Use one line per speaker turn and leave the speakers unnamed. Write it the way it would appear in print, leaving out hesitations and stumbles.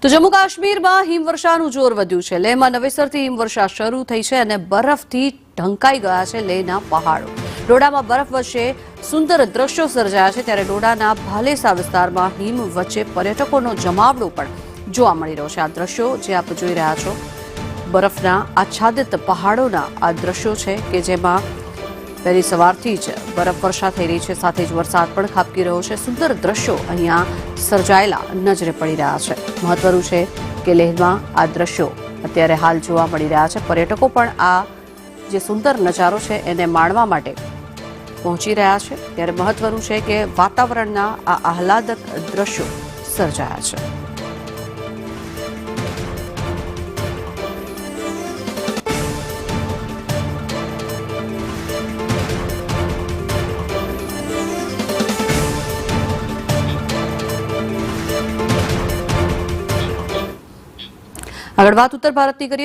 તો જમ્મુ કાશ્મીરમાં હિમવર્ષાનું જોર વધ્યું છે। લેહમાં નવેસરથી હિમવર્ષા શરૂ થઈ છે અને બરફથી ઢંકાઈ ગયા છે લેહના પહાડો। ડોડામાં બરફ વચ્ચે સુંદર દ્રશ્યો સર્જાયા છે, ત્યારે ડોડાના ભાલેસા વિસ્તારમાં હિમ વચ્ચે પર્યટકોનો જમાવડો પણ જોવા મળી રહ્યો છે। આ દ્રશ્યો જે આપ જોઈ રહ્યા છો, બરફના આચ્છાદિત પહાડોના આ દ્રશ્યો છે કે જેમાં વહેલી સવારથી જ બરફ વર્ષા થઈ રહી છે, સાથે જ વરસાદ પણ ખાબકી રહ્યો છે। સુંદર દ્રશ્યો અહીંયા સર્જાયેલા નજરે પડી રહ્યા છે। મહત્વનું છે કે લેહમાં આ દ્રશ્યો અત્યારે હાલ જોવા મળી રહ્યા છે। પર્યટકો પણ આ જે સુંદર નજારો છે એને માણવા માટે પહોંચી રહ્યા છે, ત્યારે મહત્વનું છે કે વાતાવરણના આ આહલાદક દ્રશ્યો સર્જાયા છે। આગળ વાત ઉત્તર ભારતની કરીએ